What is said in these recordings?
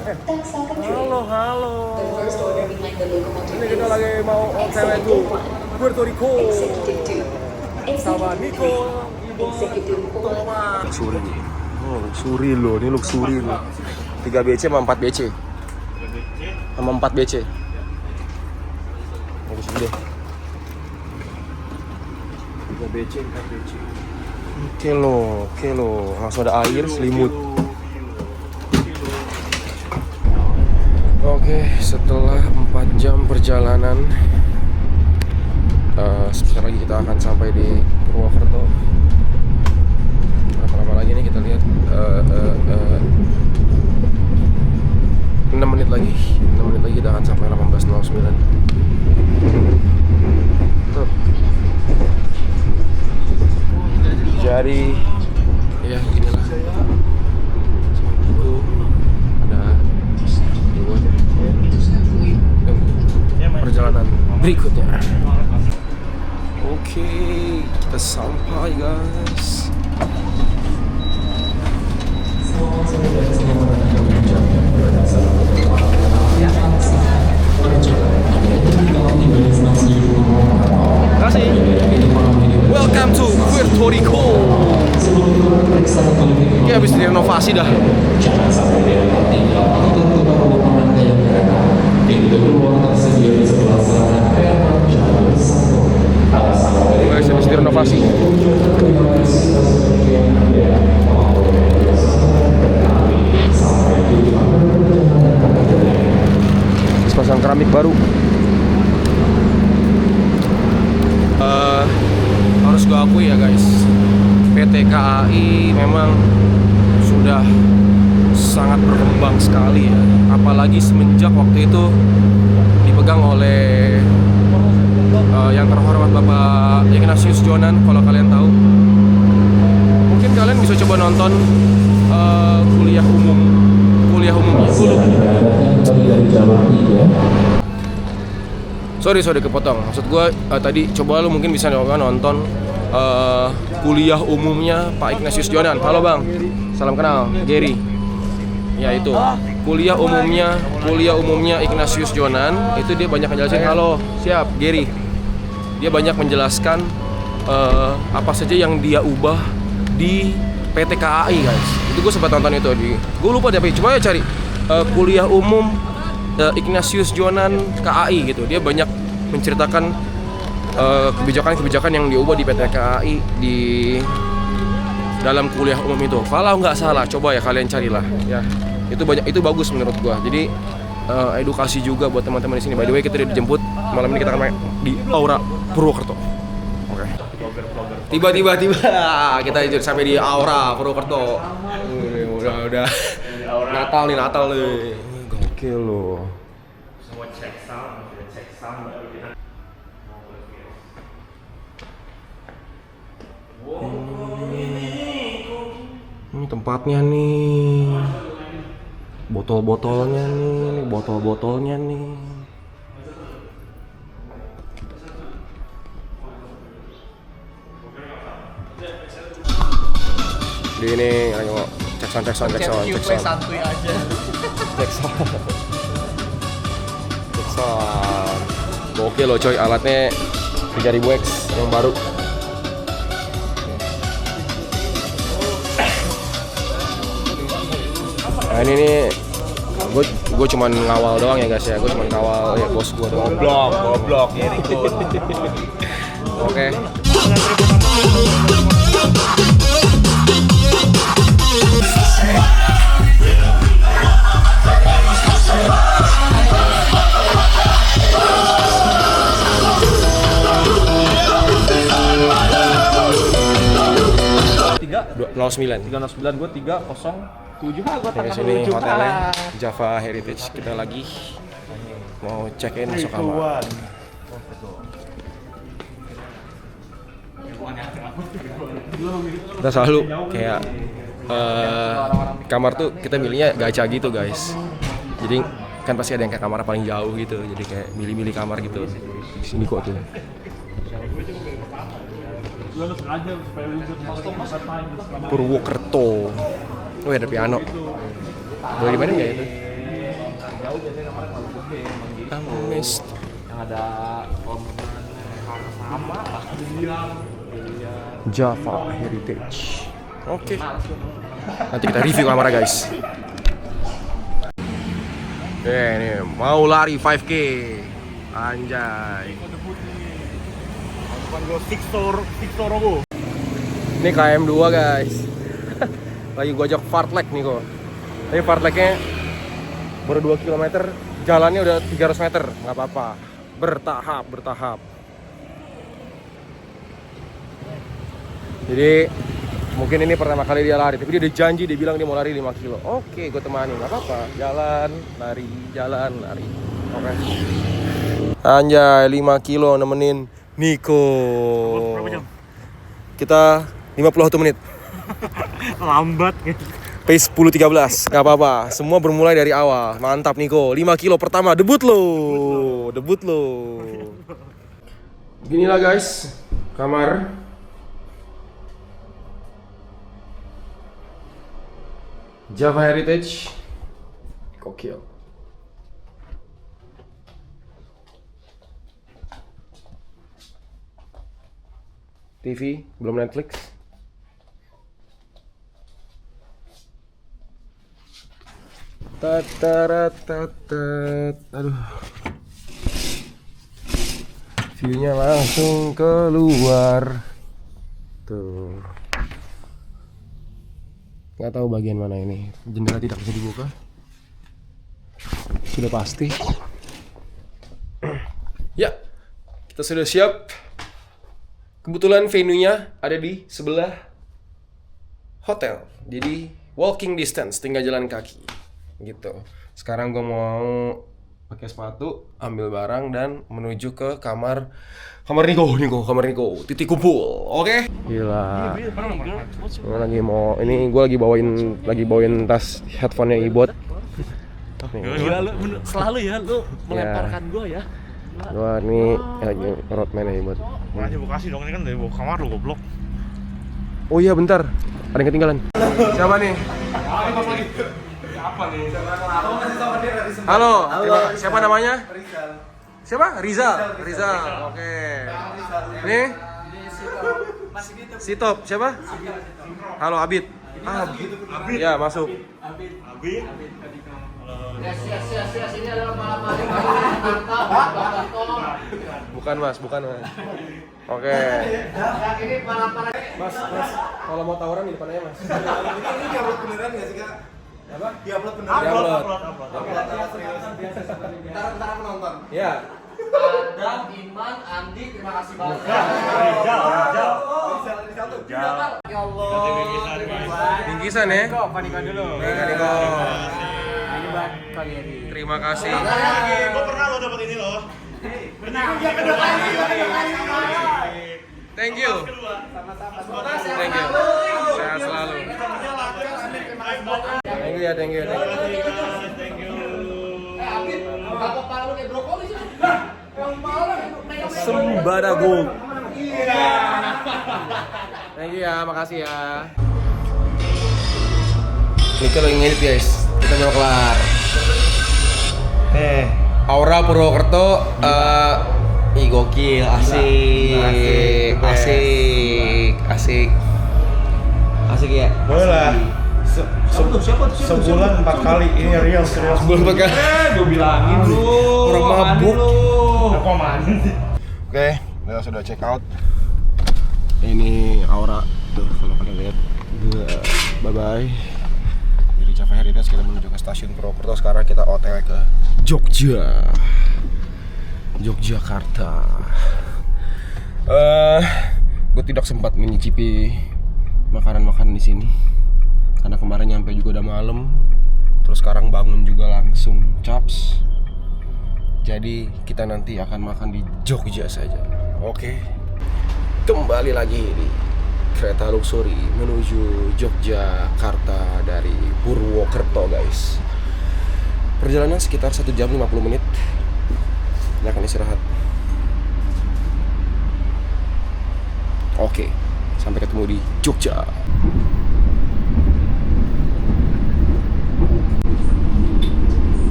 Halo, halo. Ini kita lagi mau OTW itu Puerto Rico sama Nico, Luxury. Oh, luxury loh, ini luxury loh. 3 BC sama 4 BC. Sama 4 BC. Bagus deh. 3 BC, 4 BC. Oke loh. Langsung ada air, selimut. Oke, setelah 4 jam perjalanan, sebentar lagi kita akan sampai di Purwokerto. Berapa lama lagi nih kita lihat? 6 menit lagi kita akan sampai 18.09. Tuh. Jadi ya beginilah. Perjalanan berikutnya. Oke, kita sampai guys. Kasih. Welcome to Puerto Rico. Ini habis direnovasi dah. Guys, habis direnovasi. Habis pasang keramik baru. Harus gue akui ya guys, PT KAI memang sudah sangat berkembang sekali ya. Apalagi semenjak waktu itu dipegang oleh yang terhormat Bapak Ignatius Jonan. Kalau kalian tahu, mungkin kalian bisa coba nonton kuliah umumnya dulu. Sorry kepotong. Maksud gue tadi coba lu mungkin bisa nonton kuliah umumnya Pak Ignatius Jonan. Halo Bang, salam kenal, Gary. Ya itu kuliah umumnya Ignatius Jonan. Itu dia banyak menjelaskan. Halo, siap Gary. Dia banyak menjelaskan apa saja yang dia ubah di PT KAI guys. Itu gue sempat nonton itu gue lupa tapi coba ya cari kuliah umum Ignatius Jonan KAI gitu. Dia banyak menceritakan kebijakan-kebijakan yang diubah di PT KAI di dalam kuliah umum itu. Kalau nggak salah, coba ya kalian carilah ya. Itu bagus menurut gua. Jadi edukasi juga buat teman-teman di sini. By the way, kita udah dijemput malam ini, kita akan main di Aura Purwokerto. Oke. Tiba-tiba kita sampai di Aura Purwokerto. Udah. Natal nih. Gokil loh. Semua cek sound. Ini tempatnya nih. Botol-botolnya nih. Di ini ayo cek sound. Santuy aja. Cek sound. Oke loh coy, alatnya 3000X yang baru. Nah ini nih, gue cuman ngawal doang ya guys ya. Gue cuman ngawal ya bos gue doang. Goblok ya ikut. Oke. Tiga 09. 309 gue 307 gue Di sini hotelnya Java Heritage. Kita lagi mau check in masuk kamar. Kita selalu kayak kamar tuh kita milihnya gacha gitu guys. Jadi kan pasti ada yang kayak kamar paling jauh gitu. Jadi kayak milih-milih kamar gitu. Di sini kok tuh. Purwokerto. Oh ada piano. Boleh dimainin nggak itu? Amis. Yang ada komponen sama lah. Java Heritage. Oke. Nanti kita review kamarnya guys. Ini mau lari 5K. Anjay. Ini KM2 guys. Lagi gua ajak fartlek nih kok. Tapi fartleknya baru 2 km, jalannya udah 300 meter, nggak apa-apa. Bertahap. Jadi mungkin ini pertama kali dia lari, tapi dia udah janji, dia bilang dia mau lari 5 kilo. Oke, gue temani, nggak apa-apa. Jalan, lari. Oke. Anjay, 5 kilo nemenin Niko. Berapa jam? Kita 51 menit. Lambat gitu. Pace 10.13, nggak apa-apa. Semua bermulai dari awal. Mantap Niko, 5 kilo pertama, debut lo. Beginilah guys, kamar. Java Heritage. Gokil. TV, belum Netflix. Aduh. View-nya langsung keluar. Tuh. Nggak tahu bagian mana ini. Jendela tidak bisa dibuka. Sudah pasti. Ya, kita sudah siap. Kebetulan venue-nya ada di sebelah hotel. Jadi walking distance, tinggal jalan kaki. Gitu. Sekarang gue mau pakai sepatu, ambil barang dan menuju ke kamar Niko, titik kumpul. Oke? Gila. Gue lagi bawain tas headphone-nya Ibot. Gila lu selalu ya lu melemparkan gua ya. Gua nih roadman-nya Ibot. Makanya Bekasi dong, ini kan dari bawah kamar lu goblok. Oh iya bentar, ada yang ketinggalan. Siapa nih? Apa nih? Halo, siapa namanya? Siapa? Rizal. Oke. Nih? Sitop. Siapa? Halo, Abid. Abid. Ya, masuk. Abid. Yes, ini adalah malam hari Bukan mas. Oke. ini para Mas, kalau mau tawaran di depan aja mas. Ini diupload beneran nggak sih kak? Apa? Diupload beneran? Ntar penonton. Ya. Adam, Iman, Andi, terima kasih banyak. Rizal. Ya Allah, terima kasih. Bingkisan ya. Panika dulu. Niko. Ini buat kalian. Terima kasih. Gua pernah lo dapet ini loh. Thank you. Thank you. Sehat selalu. Thank you. Abid, bapak kepala lu kayak brokoli sih. Sembadago. Thank you ya, makasih ya. Niko lagi ngedit guys. Kita mau kelar. Aura Purwokerto, gokil, asik ya. Boleh lah. Sebulan 4 kali ini real serius. Sebelum pakai. Gue bilangin lu. Orang mabuk. Apa mandi sih? Oke, kita sudah check out. Ini Aura tuh kalau kalian lihat. Bye bye. Dari Java Heritage kita menuju ke stasiun Purwokerto. Sekarang kita OTW ke Yogyakarta. Gue tidak sempat menyicipi makanan di sini karena kemarin nyampe juga udah malam. Terus sekarang bangun juga langsung caps. Jadi kita nanti akan makan di Jogja saja. Oke. Kembali lagi di kereta luxury menuju Yogyakarta dari Purwokerto guys. Perjalanan sekitar 1 jam 50 menit. Ini akan istirahat. Oke, sampai ketemu di Jogja.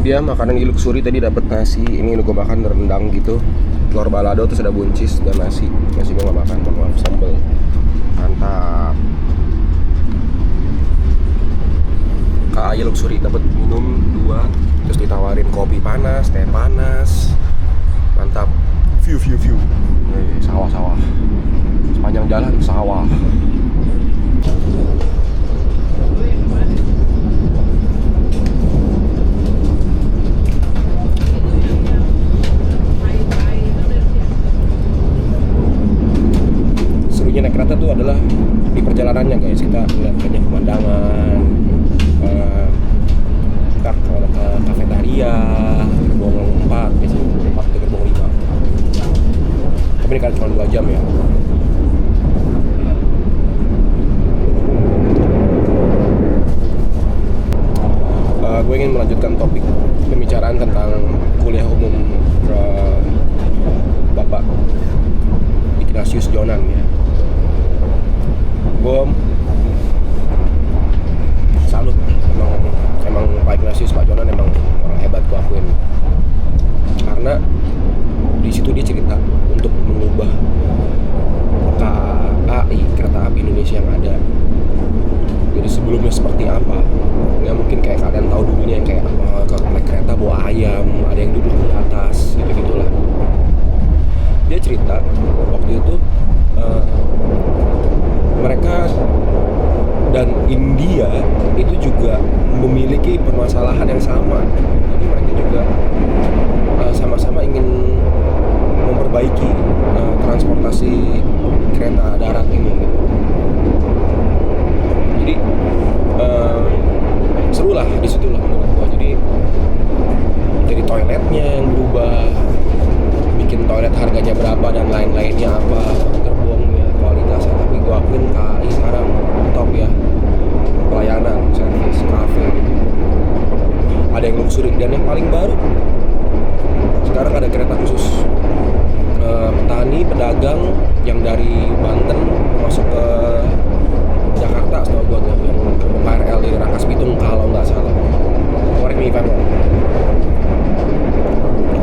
dia makanan di luxury. Tadi dapat nasi, ini gue makan rendang gitu, telur balado, terus ada buncis dan nasi gue gak makan, maaf, sambal mantap. KAI luxury dapat minum 2, terus ditawarin kopi panas, teh panas, mantap. View sawah sepanjang jalan sawah. Serunya naik kereta tuh adalah di perjalanannya guys, kita ngeliat banyak pemandangan, ntar ke kafetaria, gerbong 4, biasanya 4 ke gerbong 5. Tapi ini kan cuma 2 jam ya. Gue ingin melanjutkan topik pembicaraan tentang kuliah umum Bapak Ignatius Jonan ya. Gue salut, emang Pak Ignatius, Pak Jonan emang orang hebat, gue akuin. Karena di situ dia cerita untuk mengubah KAI, kereta api Indonesia yang ada. Jadi sebelumnya seperti apa? Ya mungkin kayak kalian tahu dulunya yang kayak naik kereta bawa ayam, ada yang duduk di atas, gitu-gitulah. Dia cerita waktu itu mereka dan India itu juga memiliki permasalahan yang sama. Jadi mereka juga sama-sama ingin memperbaiki transportasi kereta darat ini gitu. Jadi seru lah di situ lah menurut gua. Jadi toiletnya yang berubah, bikin toilet harganya berapa dan lain-lainnya apa, gerbongnya, kualitasnya. Tapi gua akuin KAI sekarang top ya, pelayanan, servis, kafe, ada yang luxury. Dan yang paling baru sekarang ada kereta khusus petani, pedagang yang dari Banten masuk ke Jakarta, setahu gua tuh, yang gerbong KRL di Rangkas Bitung kalau nggak salah. Correct me if I'm wrong.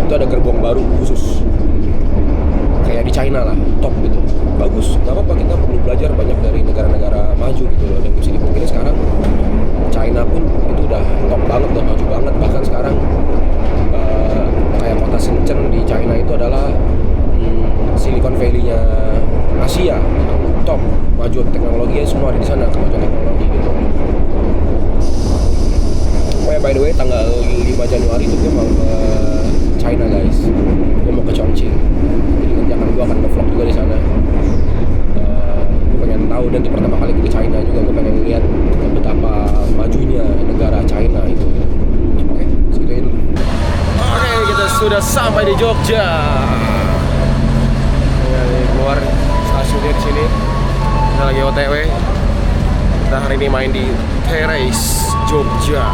Itu ada gerbong baru khusus, kayak di China lah, top gitu, bagus. Gak apa-apa, kita perlu belajar banyak dari negara-negara maju gitu loh. Dan bisa dipungkiri sekarang China pun itu udah top banget, udah maju banget. Bahkan sekarang kayak kota Shenzhen di China itu adalah Silicon Valley-nya Asia gitu. Top, maju teknologinya semua ada di sana, kemajuan teknologi gitu. By the way, tanggal 5 Januari itu gue mau ke China guys. Gue mau ke Chongqing. Jadi nanti gue akan nge-vlog juga di sana. Gue pengen tahu, dan itu pertama kali gue ke China juga. Gue pengen lihat betapa majunya negara China itu gitu. Oke, segitu aja dulu. Oke, kita sudah sampai di Jogja. Keluar stasiunnya di sini. Kita lagi OTW. Kita hari ini main di Terrace Jogja.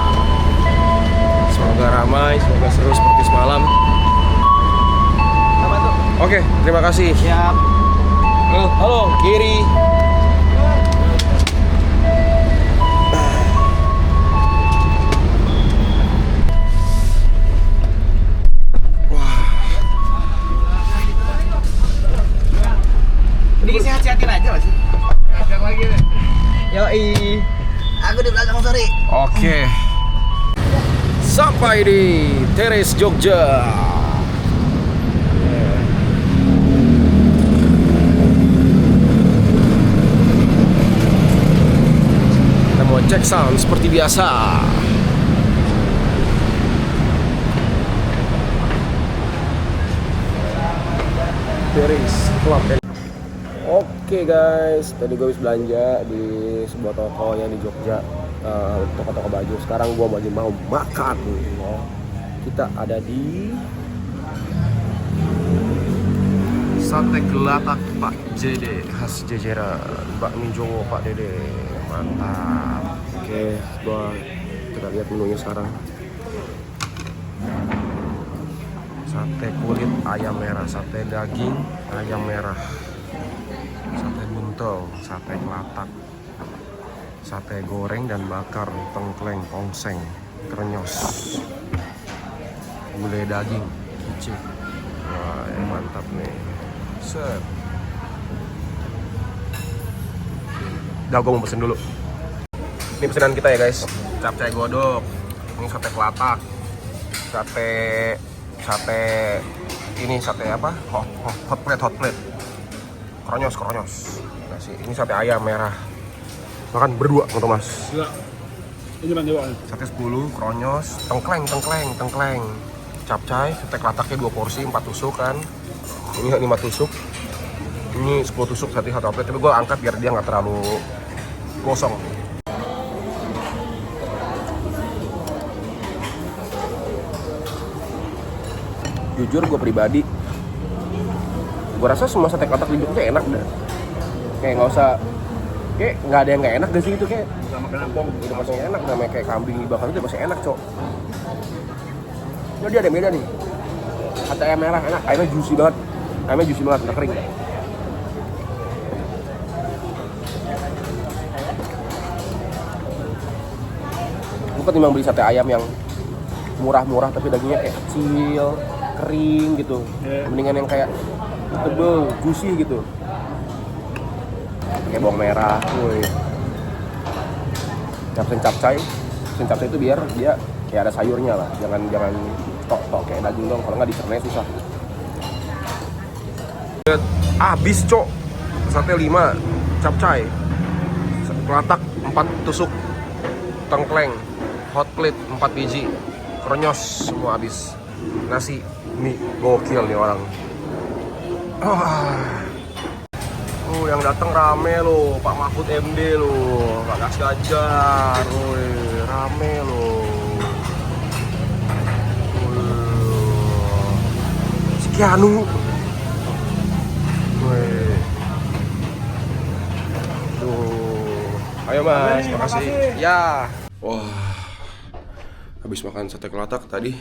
Semoga ramai, semoga seru seperti semalam. Oke, terima kasih. Siap. Halo, kiri. Ini sehat-sehatin aja Mas. Sehat lagi nih. Yoi. Aku di belakang sorry. Oke. Sampai di Terrace Jogja. Kita mau cek sound seperti biasa. Terrace Club. Oke guys, tadi gue habis belanja di sebuah toko yang di Jogja, toko-toko baju. Sekarang gue mau makan ya. Kita ada di Sate Gelatak Pak Dede, khas Jejeran, bakmi Jowo Pak Dede, mantap. Oke, kita lihat menunya sekarang. Sate kulit ayam merah, sate daging ayam merah, sate buntel, sate gelatak, sate goreng dan bakar, tengkleng, tongseng, krenyos. Gulai daging kicik. Wah, mantap nih. Set. Udah, gue mau pesen dulu. Ini pesanan kita ya guys. Capcay godok. Ini sate kelatak. Sate ini sate apa? Hot plate. Kronyos. Nasi. Ini sate ayam merah. Makan berdua, Mas. Enggak. Ini Bang Dewa. Sate 10, kronyos, tengkleng. Capcay, sate kelataknya 2 porsi, 4 tusuk kan. Ini 5 tusuk. Ini 10 tusuk sate hot plate, tapi gue angkat biar dia nggak terlalu gosong. Jujur gue pribadi, gue rasa semua sate kelatak di Jogja enak dah. Kayak nggak ada yang nggak enak gak sih itu, kayak udah pasti enak, namanya kayak kambing dibakar itu pasti enak, Cok. Ini dia ada beda nih. Sate ayam merah enak, ayamnya juicy banget, udah kering. Gue ketimbang beli sate ayam yang murah-murah tapi dagingnya kayak kecil, kering gitu. Mendingan yang kayak tebel, juicy gitu. Kayak bawang merah, woi. Capcay itu biar dia kayak ada sayurnya lah, jangan tok kayak daging dong, kalau nggak dicernanya susah. Abis, Cok. Sate 5, capcay, sate kelatak 4 tusuk, tengkleng, hot plate 4 biji, kronyos semua habis. Nasi, mie, gokil nih orang. Yang datang rame loh, Pak Mahfud MD loh, Pak Gas Ganjar, rame loh. Sekianu. Ayo Mas, makasih. Ya. Wah, habis makan sate kelatak tadi,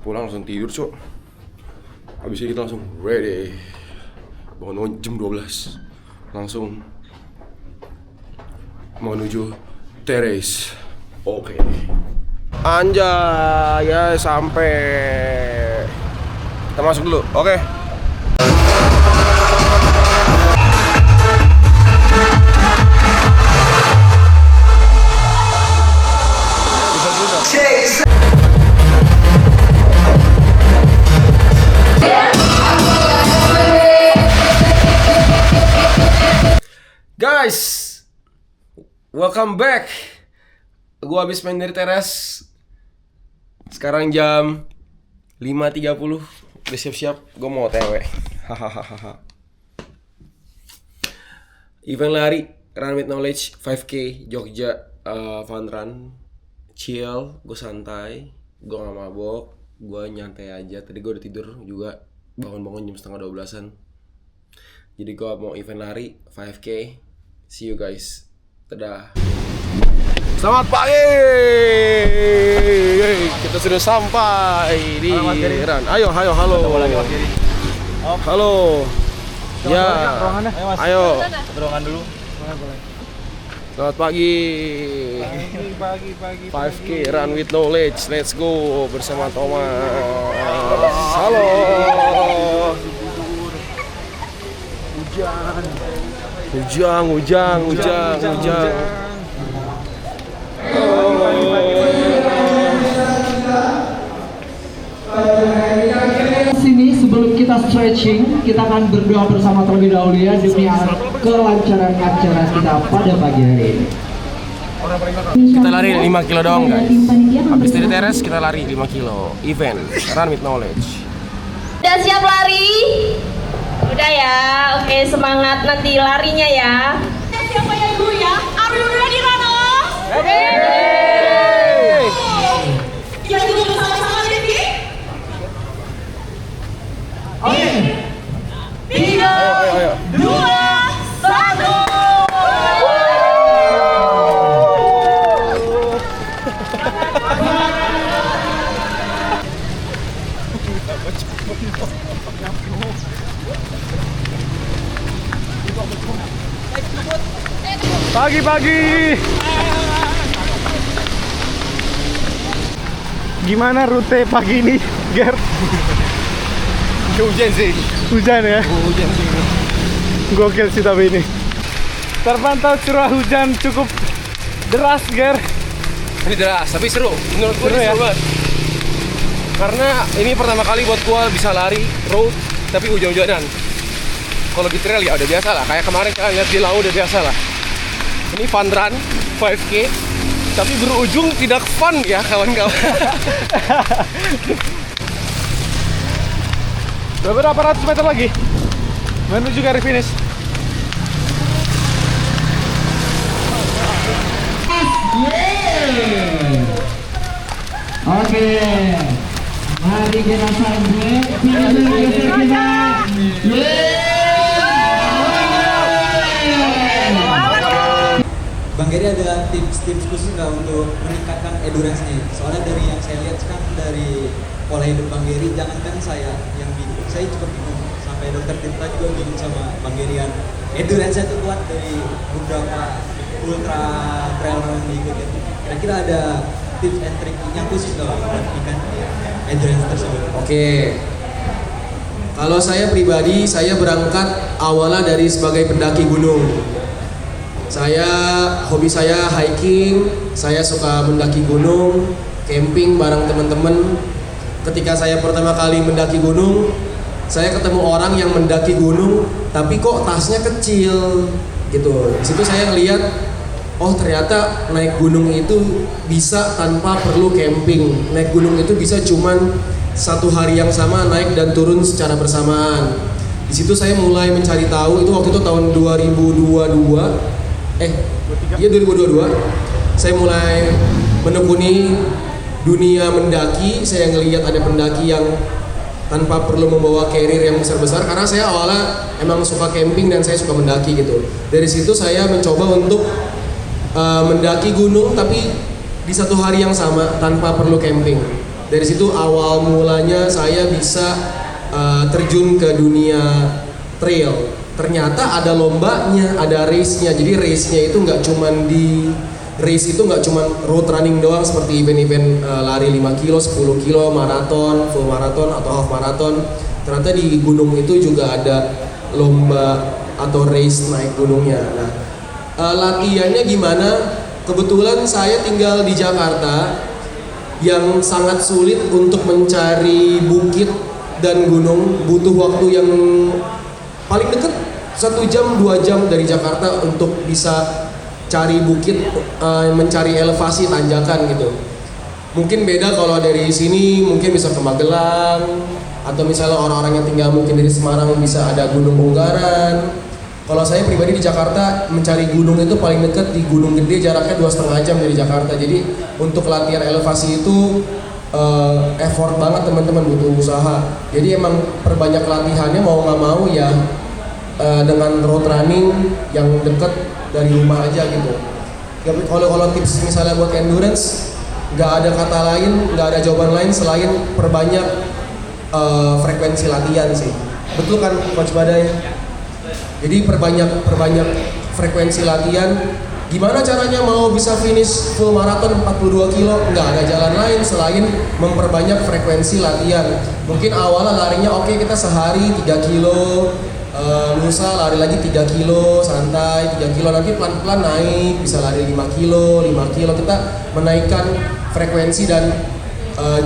pulang langsung tidur, Cok. Habis itu kita langsung ready. Bangun jam 12, langsung menuju teres. Oke. Anjay, ya sampai. Kita masuk dulu, oke. Guys, welcome back. Gua habis main dari teras. Sekarang jam 5.30. Udah siap-siap, gua mau OTW. Hahaha. Event lari Run with Knowledge 5K Jogja, fun run. Chill, gue santai, gue gak mabok, gue nyantai aja. Tadi gue udah tidur juga, bangun-bangun jam setengah 12-an. Jadi gue mau event lari 5K. See you guys. Dadah. Selamat pagi. Kita sudah sampai di Run. Ayo, halo. Halo. Ya. Ayo. Ruangan dulu. Selamat pagi. 5K Run with Knowledge. Let's go bersama Thomas. Halo. Hujan. Sini sebelum kita stretching, kita akan berdoa bersama terlebih dahulu ya demi kelancaran acara kita pada pagi hari ini. Kita lari 5 kilo doang guys. Habis dari teres kita lari 5 kilo. Event Run with Knowledge. Udah siap lari? Udah ya, oke semangat nanti larinya ya. Siapa yang dulu ya? Are you ready, Rano? Ready! Kita dulu bersama-sama, Devi. Oke. 3, Ayo. 2, 1. Pagi-pagi. Gimana rute pagi ini, Ger? Hujan sih. Hujan ya? Hujan sih. Gokil sih tapi ini. Terpantau curah hujan cukup deras, Ger. Ini deras, tapi seru. Menurut gue Seru ya? seru banget. Karena ini pertama kali buat gue bisa lari road, tapi hujan-hujanan. Kalau di trail ya udah biasa lah. Kayak kemarin kalian lihat di laut udah biasa lah. Ini fun run 5K, tapi berujung tidak fun ya kawan-kawan. Berapa ratus meter lagi menuju garis finish? Oke, mari kita sampai finisher kita. Bang Geri ada tips-tips khusus nggak untuk meningkatkan endurance-nya? Soalnya dari yang saya lihat kan dari pola hidup Bang Geri, jangankan saya yang bingung, saya cukup bingung. Sampai dokter Tirta juga bingung sama Bang Geri yang endurance-nya itu kuat dari beberapa ultra trail run yang diikutin. Kira-kira ada tips and trick yang khusus nggak buat meningkatkan endurance tersebut? Oke. Kalau saya pribadi, saya berangkat awalnya dari sebagai pendaki gunung. Hobi saya hiking, saya suka mendaki gunung, camping bareng teman-teman. Ketika saya pertama kali mendaki gunung, saya ketemu orang yang mendaki gunung, tapi kok tasnya kecil, gitu. Di situ saya ngelihat, oh ternyata naik gunung itu bisa tanpa perlu camping. Naik gunung itu bisa cuman satu hari yang sama naik dan turun secara bersamaan. Di situ saya mulai mencari tahu, itu waktu itu tahun 2022. 2022 saya mulai menekuni dunia mendaki. Saya ngelihat ada pendaki yang tanpa perlu membawa carrier yang besar-besar, karena saya awalnya emang suka camping dan saya suka mendaki gitu. Dari situ saya mencoba untuk mendaki gunung tapi di satu hari yang sama tanpa perlu camping. Dari situ awal mulanya saya bisa terjun ke dunia trail. Ternyata ada lombanya, ada race-nya. Jadi race-nya itu nggak cuman race itu nggak cuman road running doang seperti event-event lari 5 kilo, 10 kilo, maraton, full maraton atau half maraton. Ternyata di gunung itu juga ada lomba atau race naik gunungnya. Nah, latihannya gimana? Kebetulan saya tinggal di Jakarta yang sangat sulit untuk mencari bukit dan gunung, butuh waktu yang paling dekat 1 jam 2 jam dari Jakarta untuk bisa cari bukit, mencari elevasi tanjakan gitu. Mungkin beda kalau dari sini mungkin bisa ke Magelang, atau misalnya orang-orang yang tinggal mungkin dari Semarang bisa ada Gunung Unggaran. Kalau saya pribadi di Jakarta mencari gunung itu paling dekat di Gunung Gede, jaraknya 2,5 jam dari Jakarta. Jadi untuk latihan elevasi itu effort banget teman-teman, butuh usaha. Jadi emang perbanyak latihannya mau nggak mau ya dengan road running yang deket dari rumah aja gitu. Kalau tips misalnya buat endurance, nggak ada kata lain, nggak ada jawaban lain selain perbanyak frekuensi latihan sih. Betul kan Coach Badai? Jadi perbanyak frekuensi latihan. Gimana caranya mau bisa finish full maraton 42 kilo? Nggak ada jalan lain selain memperbanyak frekuensi latihan. Mungkin awalnya larinya oke, kita sehari 3 kilo, lusa lari lagi 3 kilo, santai 3 kilo, nanti pelan-pelan naik, bisa lari 5 kilo, 5 kilo. Kita menaikkan frekuensi dan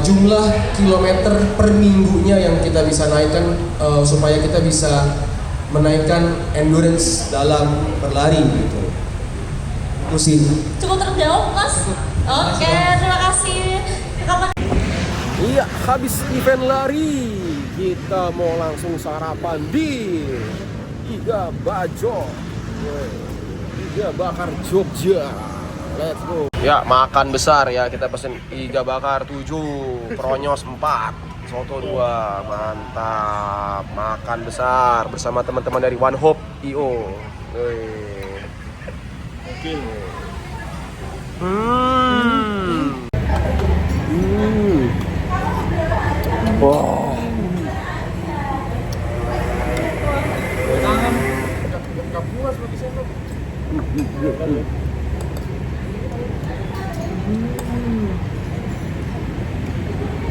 jumlah kilometer per minggunya yang kita bisa naikkan supaya kita bisa menaikkan endurance dalam berlari gitu. Musim. Cukup terjawab, Mas. Oke, terima kasih. Iya, habis event lari, kita mau langsung sarapan di Iga Bajo, Iga Bakar Jogja. Let's go. Ya, makan besar ya, kita pesen Iga Bakar 7, Pronyos 4, Soto 2, mantap. Makan besar bersama teman-teman dari One Hope IO. Wow.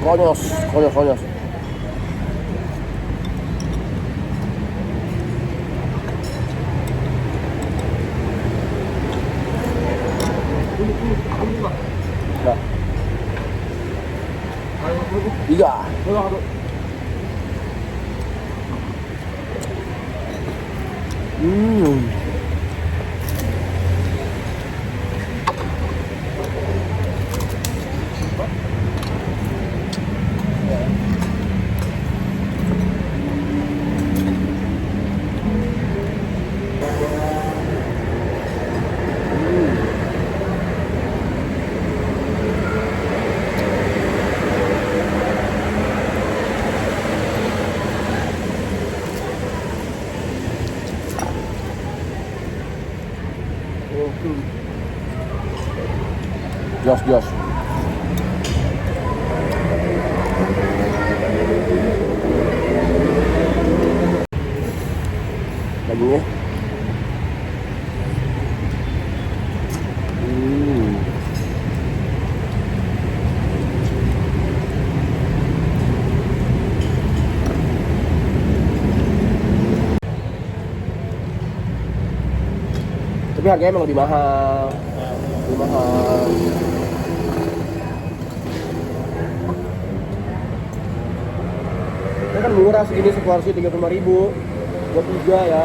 Konyos. Nah. 3. Jos. Dagingnya. Tapi harganya emang lebih mahal. Ini kan murah segini seporsi 35.000 buat 3 ya.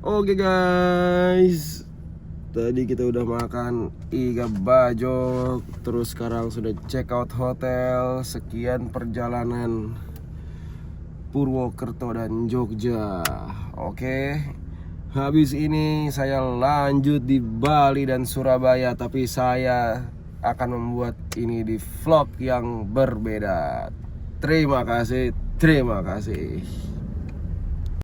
Oke guys, tadi kita udah makan iga bajok, terus sekarang sudah check out hotel. Sekian perjalanan Purwokerto dan Jogja. Oke, habis ini saya lanjut di Bali dan Surabaya, tapi saya akan membuat ini di vlog yang berbeda. Terima kasih.